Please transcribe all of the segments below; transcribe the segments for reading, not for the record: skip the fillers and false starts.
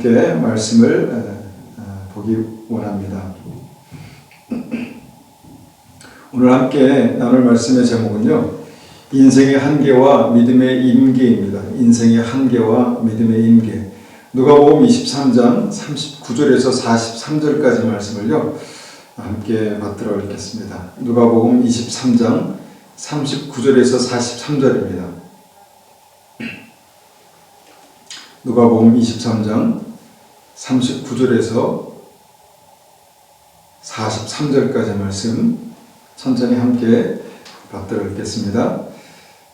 함께 말씀을 보기 원합니다. 오늘 함께 나눌 말씀의 제목은요, 인생의 한계와 믿음의 임계입니다. 인생의 한계와 믿음의 임계. 누가복음 23장 39절에서 43절까지 말씀을요, 함께 받들어 읽겠습니다. 누가복음 23장 39절에서 43절입니다. 누가복음 23장 39절에서 43절까지 말씀 천천히 함께 받들어 읽겠습니다.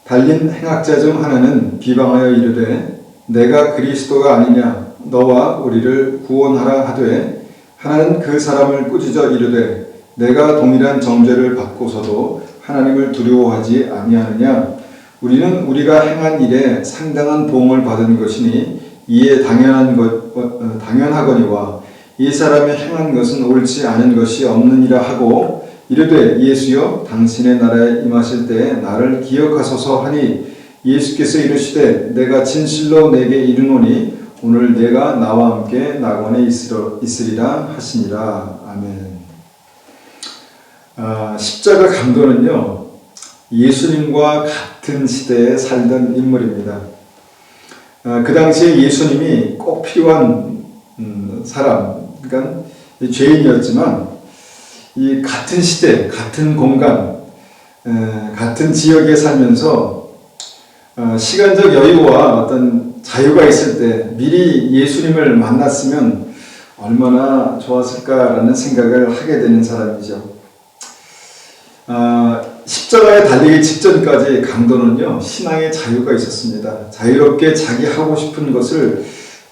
달린 행악자 중 하나는 비방하여 이르되 내가 그리스도가 아니냐 너와 우리를 구원하라 하되, 하나는 그 사람을 꾸짖어 이르되 내가 동일한 정죄를 받고서도 하나님을 두려워하지 아니하느냐. 우리는 우리가 행한 일에 상당한 보응을 받은 것이니 이에 당연하거니와 이 사람이 행한 것은 옳지 않은 것이 없느니라 하고 이르되 예수여 당신의 나라에 임하실 때에 나를 기억하소서 하니, 예수께서 이르시되 내가 진실로 내게 이르노니 오늘 내가 나와 함께 낙원에 있으리라 하시니라. 아멘. 십자가 강도는요, 예수님과 같은 시대에 살던 인물입니다. 그 당시에 예수님이 꼭 필요한 사람, 그러니까 죄인이었지만 이 같은 시대, 같은 공간, 같은 지역에 살면서 시간적 여유와 어떤 자유가 있을 때 미리 예수님을 만났으면 얼마나 좋았을까라는 생각을 하게 되는 사람이죠. 십자가에 달리기 직전까지 강도는요, 신앙의 자유가 있었습니다. 자유롭게 자기 하고 싶은 것을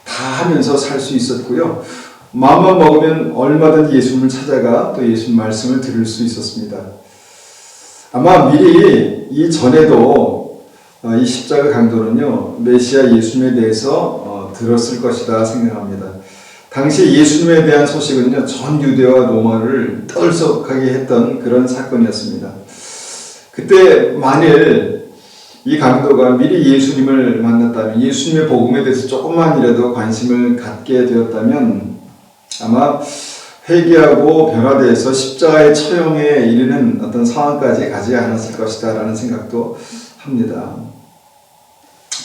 다 하면서 살 수 있었고요. 마음만 먹으면 얼마든지 예수님을 찾아가 또 예수님 말씀을 들을 수 있었습니다. 아마 미리 이전에도 이 십자가 강도는요, 메시아 예수님에 대해서 들었을 것이다 생각합니다. 당시 예수님에 대한 소식은요, 전 유대와 로마를 떠들썩하게 했던 그런 사건이었습니다. 그때 만일 이 강도가 미리 예수님을 만났다면, 예수님의 복음에 대해서 조금만이라도 관심을 갖게 되었다면 아마 회개하고 변화되어서 십자가의 처형에 이르는 어떤 상황까지 가지 않았을 것이다 라는 생각도 합니다.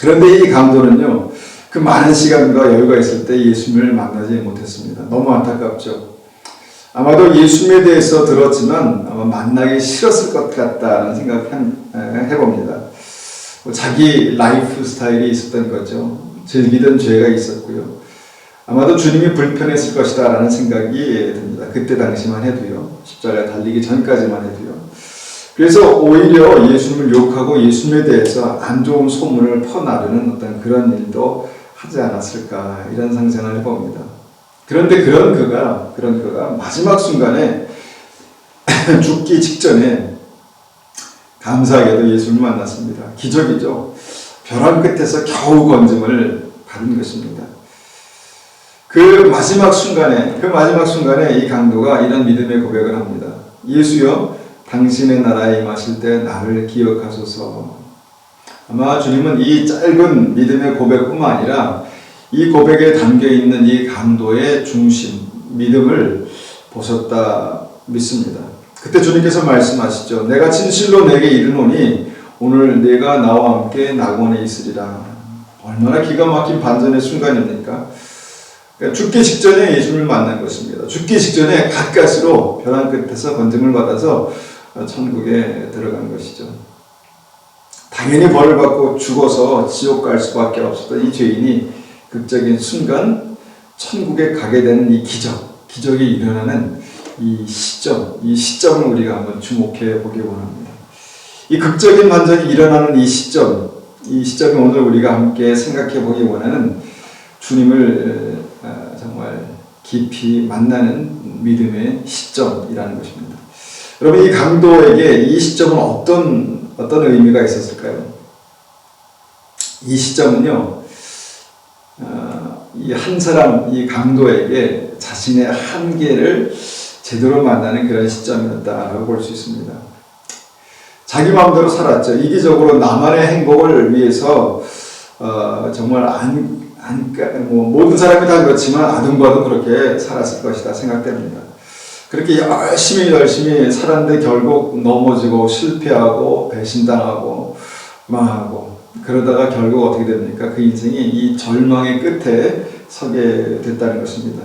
그런데 이 강도는요, 그 많은 시간과 여유가 있을 때 예수님을 만나지 못했습니다. 너무 안타깝죠. 아마도 예수님에 대해서 들었지만 아마 만나기 싫었을 것 같다는 생각을 해봅니다. 자기 라이프 스타일이 있었던 거죠. 즐기던 죄가 있었고요. 아마도 주님이 불편했을 것이다 라는 생각이 듭니다. 그때 당시만 해도요. 십자가에 달리기 전까지만 해도요. 그래서 오히려 예수님을 욕하고 예수님에 대해서 안 좋은 소문을 퍼나르는 어떤 그런 일도 하지 않았을까, 이런 상상을 해봅니다. 그런데 그런 그가 마지막 순간에 죽기 직전에 감사하게도 예수님을 만났습니다. 기적이죠. 벼랑 끝에서 겨우 건짐을 받은 것입니다. 그 마지막 순간에 이 강도가 이런 믿음의 고백을 합니다. 예수여 당신의 나라에 임하실 때 나를 기억하소서. 아마 주님은 이 짧은 믿음의 고백뿐만 아니라 이 고백에 담겨있는 이 강도의 중심, 믿음을 보셨다 믿습니다. 그때 주님께서 말씀하시죠. 내가 진실로 내게 이르노니 오늘 내가 나와 함께 낙원에 있으리라. 얼마나 기가 막힌 반전의 순간입니까? 그러니까 죽기 직전에 예수님을 만난 것입니다. 죽기 직전에 가까스로 벼랑 끝에서 건짐을 받아서 천국에 들어간 것이죠. 당연히 벌을 받고 죽어서 지옥 갈 수밖에 없었던 이 죄인이 극적인 순간 천국에 가게 되는 이 기적이 일어나는 이 시점을 우리가 한번 주목해 보기 원합니다. 이 극적인 반전이 일어나는 이 시점이 오늘 우리가 함께 생각해 보기 원하는 주님을 정말 깊이 만나는 믿음의 시점이라는 것입니다. 여러분, 이 강도에게 이 시점은 어떤 의미가 있었을까요? 이 시점은요, 이 한 사람, 이 강도에게 자신의 한계를 제대로 만나는 그런 시점이었다라고 볼 수 있습니다. 자기 마음대로 살았죠. 이기적으로 나만의 행복을 위해서 정말 모든 사람이 다 그렇지만 아둥바둥 그렇게 살았을 것이다 생각됩니다. 그렇게 열심히 살았는데 결국 넘어지고 실패하고 배신당하고 망하고 그러다가 결국 어떻게 됩니까? 그 인생이 이 절망의 끝에 서게 됐다는 것입니다.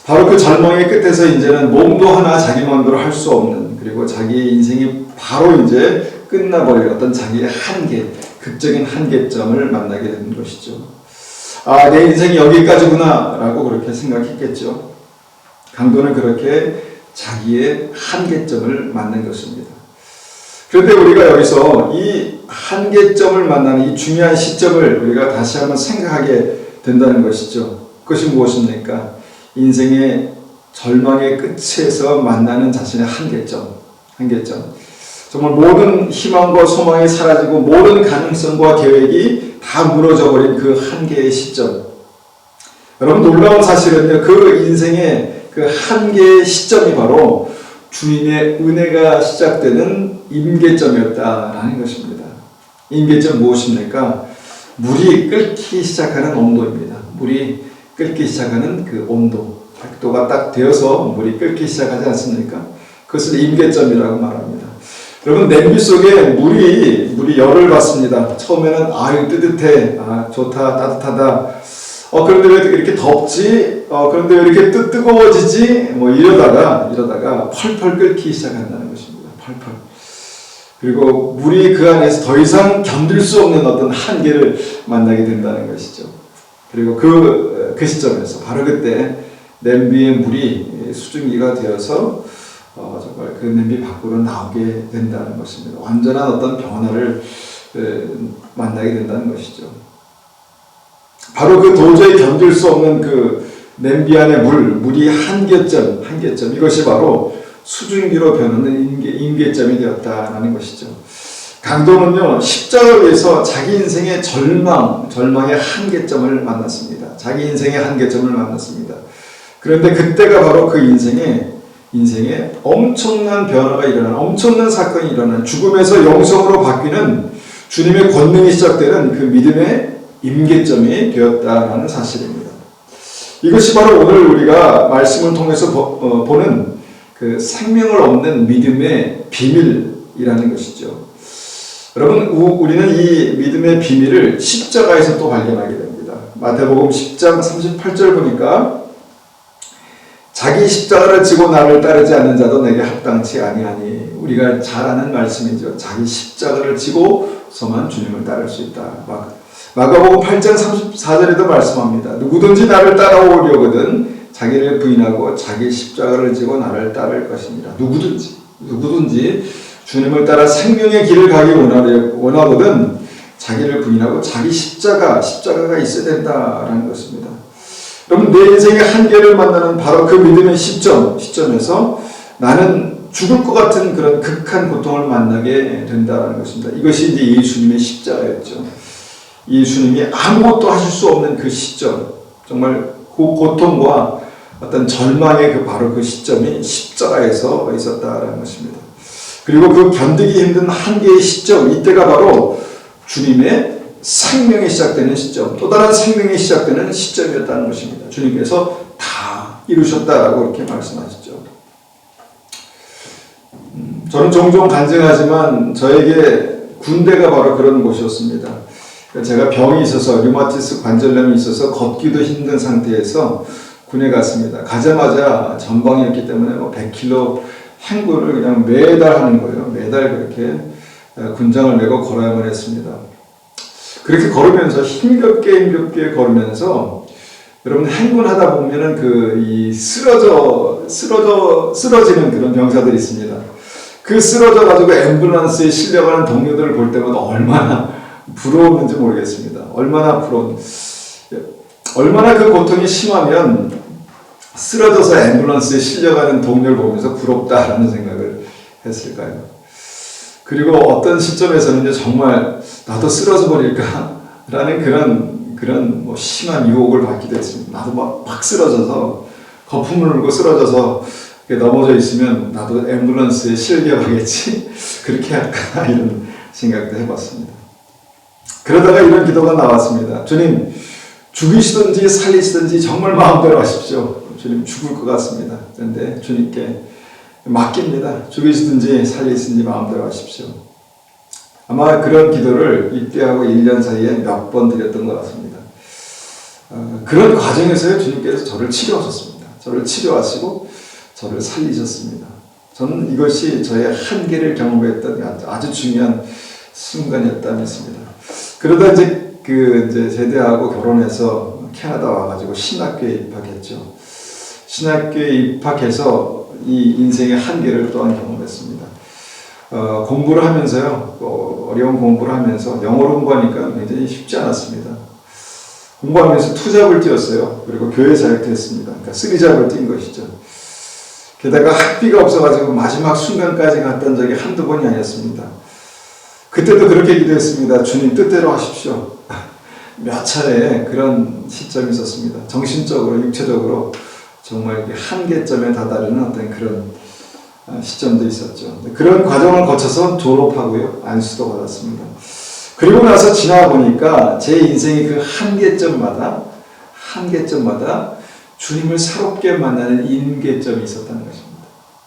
바로 그 절망의 끝에서 이제는 몸도 하나 자기 마음대로 할 수 없는, 그리고 자기 인생이 바로 이제 끝나버릴 어떤 자기의 한계, 극적인 한계점을 만나게 되는 것이죠. 아, 내 인생이 여기까지구나 라고 그렇게 생각했겠죠. 강도는 그렇게 자기의 한계점을 만난 것입니다. 그런데 우리가 여기서 이 한계점을 만나는 이 중요한 시점을 우리가 다시 한번 생각하게 된다는 것이죠. 그것이 무엇입니까? 인생의 절망의 끝에서 만나는 자신의 한계점. 정말 모든 희망과 소망이 사라지고 모든 가능성과 계획이 다 무너져버린 그 한계의 시점. 여러분, 놀라운 사실은요, 그 인생의 그 한계의 시점이 바로 주님의 은혜가 시작되는 임계점이었다라는 것입니다. 임계점 무엇입니까? 물이 끓기 시작하는 온도입니다. 물이 끓기 시작하는 그 온도. 100도가 딱 되어서 물이 끓기 시작하지 않습니까? 그것을 임계점이라고 말합니다. 여러분, 냄비 속에 물이 열을 받습니다. 처음에는 아유 뜨뜻해, 아 좋다, 따뜻하다. 그런데 왜 이렇게 덥지? 그런데 왜 이렇게 뜨거워지지? 이러다가 펄펄 끓기 시작한다는 것입니다. 펄펄. 그리고 물이 그 안에서 더 이상 견딜 수 없는 어떤 한계를 만나게 된다는 것이죠. 그리고 그 시점에서 바로 그때 냄비의 물이 수증기가 되어서 정말 그 냄비 밖으로 나오게 된다는 것입니다. 완전한 어떤 변화를 만나게 된다는 것이죠. 바로 그 도저히 견딜 수 없는 그 냄비 안의 물이 한계점, 이것이 바로 수증기로 변하는 임계점이 되었다는 것이죠. 강도는요, 십자가를 위해서 자기 인생의 절망의 한계점을 만났습니다. 자기 인생의 한계점을 만났습니다. 그런데 그때가 바로 그 인생에 엄청난 변화가 일어나는, 엄청난 사건이 일어나는, 죽음에서 영생으로 바뀌는 주님의 권능이 시작되는 그 믿음의 임계점이 되었다는 사실입니다. 이것이 바로 오늘 우리가 말씀을 통해서 보는 그 생명을 얻는 믿음의 비밀이라는 것이죠. 여러분, 우리는 이 믿음의 비밀을 십자가에서 또 발견하게 됩니다. 마태복음 10장 38절 보니까 자기 십자가를 지고 나를 따르지 않는 자도 내게 합당치 아니하니, 우리가 잘 아는 말씀이죠. 자기 십자가를 지고서만 주님을 따를 수 있다. 마가복음 8장 34절에도 말씀합니다. 누구든지 나를 따라오려거든 자기를 부인하고 자기 십자가를 지고 나를 따를 것입니다. 누구든지 주님을 따라 생명의 길을 가기 원하거든 자기를 부인하고 자기 십자가가 있어야 된다라는 것입니다. 여러분, 내 인생의 한계를 만나는 바로 그 믿음의 시점에서 나는 죽을 것 같은 그런 극한 고통을 만나게 된다는 것입니다. 이것이 이제 예수님의 십자가였죠. 예수님이 아무것도 하실 수 없는 그 시점, 정말 그 고통과 어떤 절망의 바로 그 시점이 십자가에서 있었다라는 것입니다. 그리고 그 견디기 힘든 한계의 시점, 이때가 바로 주님의 생명이 시작되는 시점, 또 다른 생명이 시작되는 시점이었다는 것입니다. 주님께서 다 이루셨다라고 이렇게 말씀하시죠. 저는 종종 간증하지만 저에게 군대가 바로 그런 곳이었습니다. 제가 병이 있어서, 류마티스 관절염이 있어서 걷기도 힘든 상태에서 군에 갔습니다. 가자마자 전방이었기 때문에 100km 행군을 그냥 매달 하는 거예요. 매달 그렇게 군장을 메고 걸어야만 했습니다. 그렇게 걸으면서 힘겹게 걸으면서, 여러분, 행군하다 보면은 쓰러지는 그런 병사들이 있습니다. 그 쓰러져가지고 앰뷸런스에 실려가는 동료들을 볼 때마다 얼마나 부러웠는지 모르겠습니다. 얼마나 그 고통이 심하면 쓰러져서 앰뷸런스에 실려가는 동료를 보면서 부럽다라는 생각을 했을까요? 그리고 어떤 시점에서는 정말 나도 쓰러져 버릴까라는 그런 심한 유혹을 받기도 했습니다. 나도 막 쓰러져서, 거품을 물고 쓰러져서 넘어져 있으면 나도 앰뷸런스에 실려가겠지? 그렇게 할까? 이런 생각도 해봤습니다. 그러다가 이런 기도가 나왔습니다. 주님, 죽이시든지 살리시든지 정말 마음대로 하십시오. 주님 죽을 것 같습니다. 그런데 주님께 맡깁니다. 죽이시든지 살리시든지 마음대로 하십시오. 아마 그런 기도를 입대하고 1년 사이에 몇 번 드렸던 것 같습니다. 그런 과정에서요, 주님께서 저를 치료하셨습니다. 저를 치료하시고 저를 살리셨습니다. 저는 이것이 저의 한계를 경험했던 아주 중요한 순간이었다 믿습니다. 그러다 이제 제대하고 결혼해서 캐나다 와가지고 신학교에 입학했죠. 신학교에 입학해서 이 인생의 한계를 또한 경험했습니다. 공부를 하면서요, 어려운 공부를 하면서 영어로 공부하니까 굉장히 쉽지 않았습니다. 공부하면서 투잡을 뛰었어요. 그리고 교회 사역도 했습니다. 그러니까 쓰리잡을 뛴 것이죠. 게다가 학비가 없어가지고 마지막 순간까지 갔던 적이 한두 번이 아니었습니다. 그때도 그렇게 기도했습니다. 주님 뜻대로 하십시오. 몇 차례 그런 시점이 있었습니다. 정신적으로, 육체적으로 정말 한계점에 다다르는 어떤 그런 시점도 있었죠. 그런 과정을 거쳐서 졸업하고요, 안수도 받았습니다. 그리고 나서 지나보니까 제 인생의 그 한계점마다 주님을 새롭게 만나는 임계점이 있었다는 것입니다.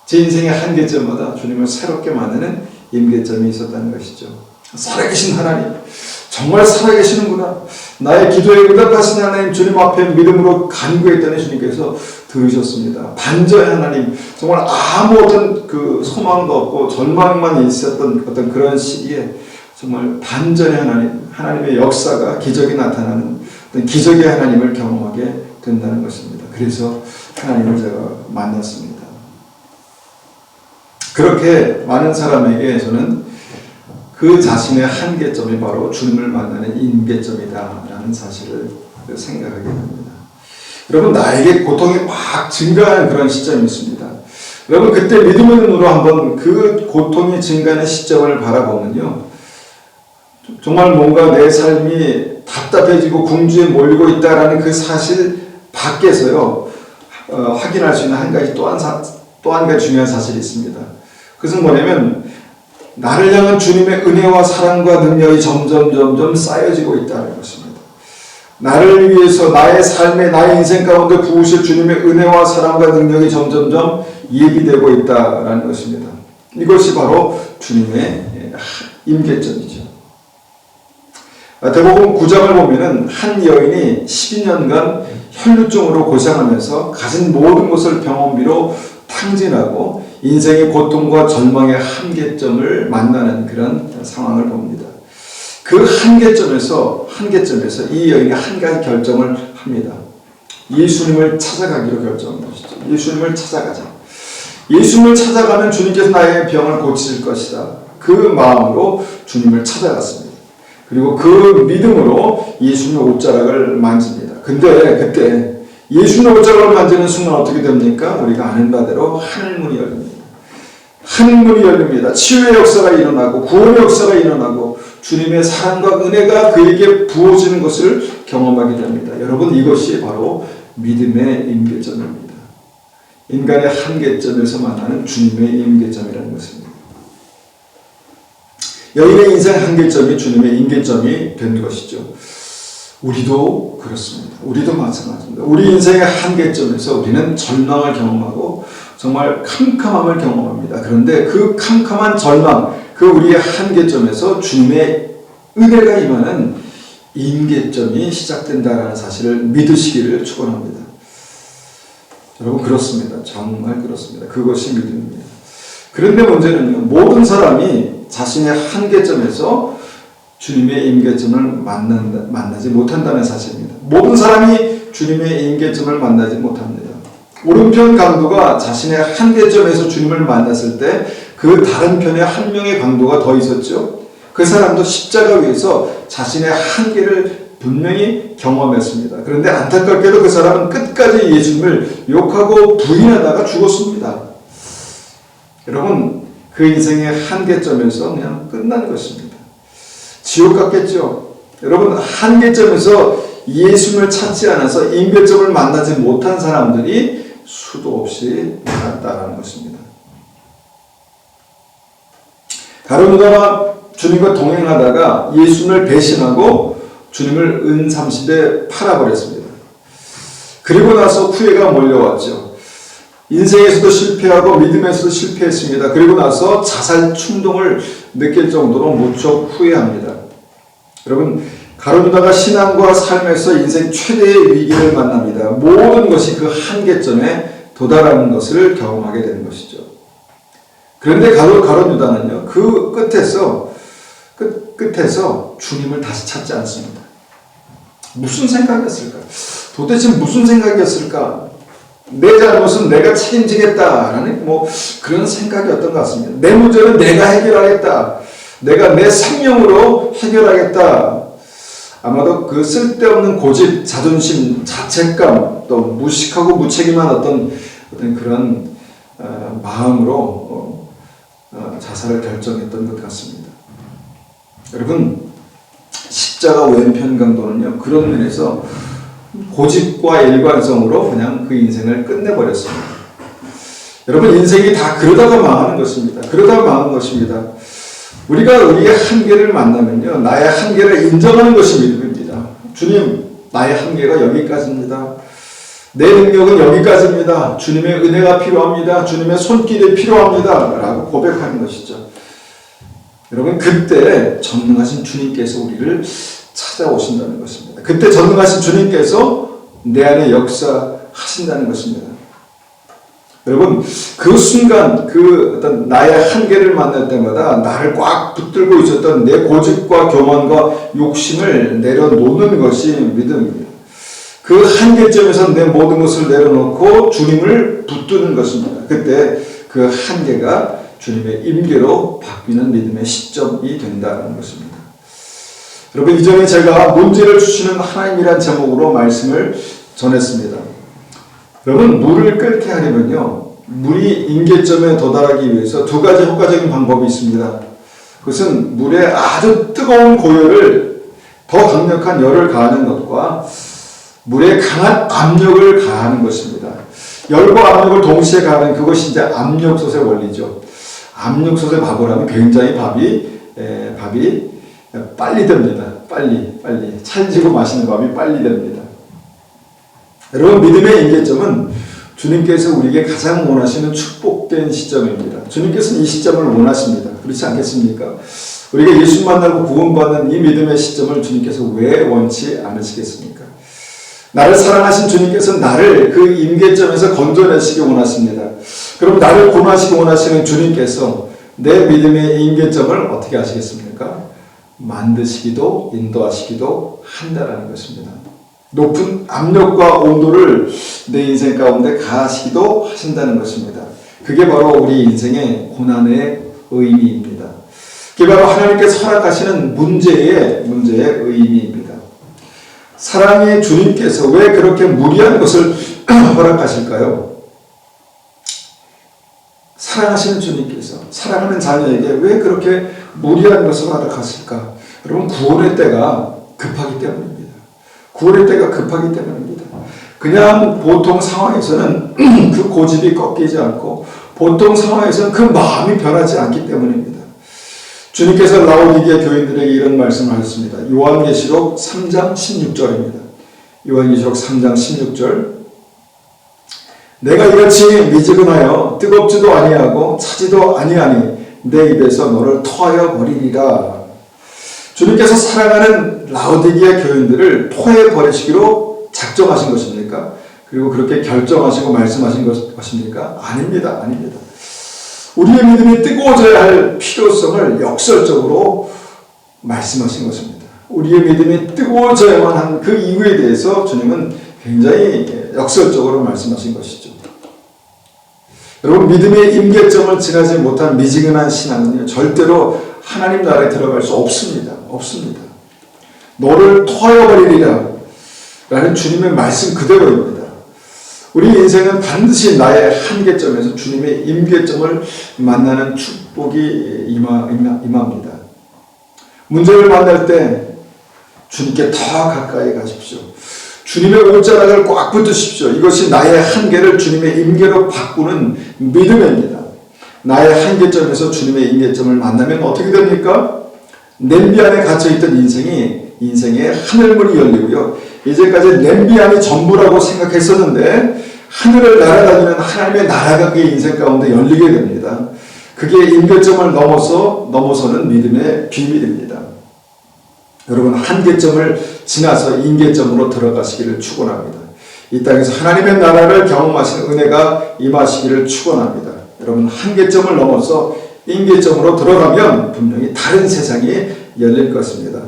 제 인생의 한계점마다 주님을 새롭게 만나는 임계점이 있었다는 것이죠. 살아계신 하나님, 정말 살아계시는구나. 나의 기도에 응답하신 하나님, 주님 앞에 믿음으로 간구했더니 주님께서 들으셨습니다. 반전의 하나님, 정말 아무 어떤 그 소망도 없고 절망만 있었던 어떤 그런 시기에 정말 반전의 하나님, 하나님의 역사가 기적이 나타나는 어떤 기적의 하나님을 경험하게 된다는 것입니다. 그래서 하나님을 제가 만났습니다. 그렇게 많은 사람에게 저는 그 자신의 한계점이 바로 주님을 만나는 임계점이다라는 사실을 생각하게 됩니다. 여러분, 나에게 고통이 막 증가하는 그런 시점이 있습니다. 여러분, 그때 믿음의 눈으로 한번 그 고통이 증가하는 시점을 바라보면요, 정말 뭔가 내 삶이 답답해지고 궁지에 몰리고 있다라는 그 사실 밖에서요, 확인할 수 있는 한 가지 또 한 가지 중요한 사실이 있습니다. 그것은 뭐냐면, 나를 향한 주님의 은혜와 사랑과 능력이 점점 쌓여지고 있다는 것입니다. 나를 위해서 나의 삶에, 나의 인생 가운데 부으실 주님의 은혜와 사랑과 능력이 점점 예비되고 있다는 것입니다. 이것이 바로 주님의 임계점이죠. 대복음 9장을 보면은 한 여인이 12년간 혈루증으로 고생하면서 가진 모든 것을 병원비로 탕진하고 인생의 고통과 절망의 한계점을 만나는 그런 상황을 봅니다. 그 한계점에서 이 여인이 한 가지 결정을 합니다. 예수님을 찾아가기로 결정한 것이죠. 예수님을 찾아가자. 예수님을 찾아가면 주님께서 나의 병을 고치실 것이다. 그 마음으로 주님을 찾아갔습니다. 그리고 그 믿음으로 예수님의 옷자락을 만집니다. 근데 그때 예수님의 옷자락을 만지는 순간 어떻게 됩니까? 우리가 아는 바대로 하늘문이 열립니다. 하늘문이 열립니다. 치유의 역사가 일어나고 구원의 역사가 일어나고 주님의 사랑과 은혜가 그에게 부어지는 것을 경험하게 됩니다. 여러분, 이것이 바로 믿음의 임계점입니다. 인간의 한계점에서 만나는 주님의 임계점이라는 것입니다. 여인의 인생 한계점이 주님의 임계점이 된 것이죠. 우리도 그렇습니다. 우리도 마찬가지입니다. 우리 인생의 한계점에서 우리는 절망을 경험하고 정말 캄캄함을 경험합니다. 그런데 그 캄캄한 절망, 그 우리의 한계점에서 주님의 은혜가 임하는 임계점이 시작된다는 사실을 믿으시기를 축원합니다. 여러분, 그렇습니다. 정말 그렇습니다. 그것이 믿음입니다. 그런데 문제는요, 모든 사람이 자신의 한계점에서 주님의 임계점을 만나지 못한다는 사실입니다. 모든 사람이 주님의 임계점을 만나지 못합니다. 오른편 강도가 자신의 한계점에서 주님을 만났을 때 그 다른 편에 한 명의 강도가 더 있었죠. 그 사람도 십자가 위에서 자신의 한계를 분명히 경험했습니다. 그런데 안타깝게도 그 사람은 끝까지 예수님을 욕하고 부인하다가 죽었습니다. 여러분, 그 인생의 한계점에서 그냥 끝난 것입니다. 지옥 같겠죠. 여러분, 한계점에서 예수님을 찾지 않아서 임계점을 만나지 못한 사람들이 수도 없이 많았다는 것입니다. 다른 누가 주님과 동행하다가 예수님을 배신하고 주님을 은30에 팔아버렸습니다. 그리고 나서 후회가 몰려왔죠. 인생에서도 실패하고 믿음에서도 실패했습니다. 그리고 나서 자살 충동을 느낄 정도로 무척 후회합니다. 여러분, 가룟 유다가 신앙과 삶에서 인생 최대의 위기를 만납니다. 모든 것이 그 한계점에 도달하는 것을 경험하게 되는 것이죠. 그런데 가룟 유다는요, 그 끝에서 주님을 다시 찾지 않습니다. 무슨 생각이었을까? 도대체 무슨 생각이었을까? 내 잘못은 내가 책임지겠다라는 그런 생각이었던 것 같습니다. 내 문제는 내가 해결하겠다. 내가 내 생명으로 해결하겠다. 아마도 그 쓸데없는 고집, 자존심, 자책감, 또 무식하고 무책임한 어떤 그런 마음으로 자살을 결정했던 것 같습니다. 여러분, 십자가 왼편 강도는요, 그런 면에서 고집과 일관성으로 그냥 그 인생을 끝내버렸습니다. 여러분, 인생이 다 그러다가 망하는 것입니다. 그러다가 망한 것입니다. 우리가 우리의 한계를 만나면요, 나의 한계를 인정하는 것이 믿음입니다. 주님, 나의 한계가 여기까지입니다. 내 능력은 여기까지입니다. 주님의 은혜가 필요합니다. 주님의 손길이 필요합니다. 라고 고백하는 것이죠. 여러분, 그때 전능하신 주님께서 우리를 찾아오신다는 것입니다. 그때 전능하신 주님께서 내 안에 역사하신다는 것입니다. 여러분, 그 순간 그 어떤 나의 한계를 만날 때마다 나를 꽉 붙들고 있었던 내 고집과 교만과 욕심을 내려놓는 것이 믿음입니다. 그 한계점에서 내 모든 것을 내려놓고 주님을 붙드는 것입니다. 그때 그 한계가 주님의 임계로 바뀌는 믿음의 시점이 된다는 것입니다. 여러분, 이전에 제가 문제를 주시는 하나님이란 제목으로 말씀을 전했습니다. 여러분, 물을 끓게 하려면요, 물이 임계점에 도달하기 위해서 두 가지 효과적인 방법이 있습니다. 그것은 물에 아주 뜨거운 고열을, 더 강력한 열을 가하는 것과 물에 강한 압력을 가하는 것입니다. 열과 압력을 동시에 가하는 그것이 이제 압력솥의 원리죠. 압력솥에 밥을 하면 굉장히 밥이 빨리 됩니다. 빨리 찰지고 마시는 밥이 빨리 됩니다. 여러분, 믿음의 임계점은 주님께서 우리에게 가장 원하시는 축복된 시점입니다. 주님께서는 이 시점을 원하십니다. 그렇지 않겠습니까? 우리가 예수 만나고 구원받는 이 믿음의 시점을 주님께서 왜 원치 않으시겠습니까? 나를 사랑하신 주님께서 나를 그 임계점에서 건져내시기 원하십니다. 그럼 나를 구원하시기 원하시는 주님께서 내 믿음의 임계점을 어떻게 하시겠습니까? 만드시기도 인도하시기도 한다는 것입니다. 높은 압력과 온도를 내 인생 가운데 가하시기도 하신다는 것입니다. 그게 바로 우리 인생의 고난의 의미입니다. 그게 바로 하나님께서 허락하시는 문제의 의미입니다. 사랑의 주님께서 왜 그렇게 무리한 것을 허락하실까요? 사랑하시는 주님께서 사랑하는 자녀에게 왜 그렇게 무리한 것을 허락하실까? 여러분, 구원의 때가 급하기 때문입니다. 구원의 때가 급하기 때문입니다. 그냥 보통 상황에서는 그 고집이 꺾이지 않고 보통 상황에서는 그 마음이 변하지 않기 때문입니다. 주님께서 라오디게아 교인들에게 이런 말씀을 하셨습니다. 요한계시록 3장 16절입니다. 요한계시록 3장 16절. 내가 이같이 미지근하여 뜨겁지도 아니하고 차지도 아니하니 내 입에서 너를 토하여 버리리라. 주님께서 사랑하는 라오디게아 교인들을 토해 버리시기로 작정하신 것입니까? 그리고 그렇게 결정하시고 말씀하신 것입니까? 아닙니다. 우리의 믿음이 뜨거워져야 할 필요성을 역설적으로 말씀하신 것입니다. 우리의 믿음이 뜨거워져야만 한 그 이유에 대해서 주님은 굉장히 역설적으로 말씀하신 것이죠. 여러분, 믿음의 임계점을 지나지 못한 미지근한 신앙은요, 절대로 하나님 나라에 들어갈 수 없습니다. 너를 토하여 버리리라 라는 주님의 말씀 그대로입니다. 우리 인생은 반드시 나의 한계점에서 주님의 임계점을 만나는 축복이 임합니다. 문제를 만날 때 주님께 더 가까이 가십시오. 주님의 옷자락을 꽉 붙드십시오. 이것이 나의 한계를 주님의 임계로 바꾸는 믿음입니다. 나의 한계점에서 주님의 임계점을 만나면 어떻게 됩니까? 냄비 안에 갇혀있던 인생이 인생의 하늘문이 열리고요. 이제까지 냄비 안이 전부라고 생각했었는데 하늘을 날아다니는 하나님의 나라가 그의 인생 가운데 열리게 됩니다. 그게 임계점을 넘어서는 믿음의 비밀입니다. 여러분, 한계점을 지나서 임계점으로 들어가시기를 축원합니다. 이 땅에서 하나님의 나라를 경험하시는 은혜가 임하시기를 축원합니다. 여러분, 한계점을 넘어서 임계점으로 들어가면 분명히 다른 세상이 열릴 것입니다.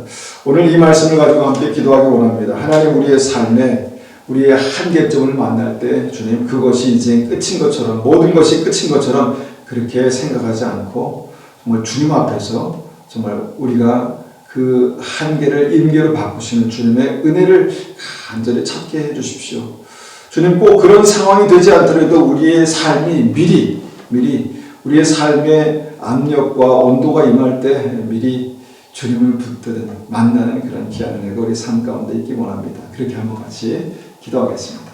오늘 이 말씀을 가지고 함께 기도하기 원합니다. 하나님, 우리의 삶에 우리의 한계점을 만날 때 주님, 그것이 인생의 끝인 것처럼, 모든 것이 끝인 것처럼 그렇게 생각하지 않고 정말 주님 앞에서 정말 우리가 그 한계를 임계로 바꾸시는 주님의 은혜를 간절히 찾게 해주십시오. 주님, 꼭 그런 상황이 되지 않더라도 우리의 삶이 미리 우리의 삶의 압력과 온도가 임할 때 미리 주님을 붙드는 만나는 그런 귀한 은혜가 우리 삶 가운데 있기 원합니다. 그렇게 한번 같이 기도하겠습니다.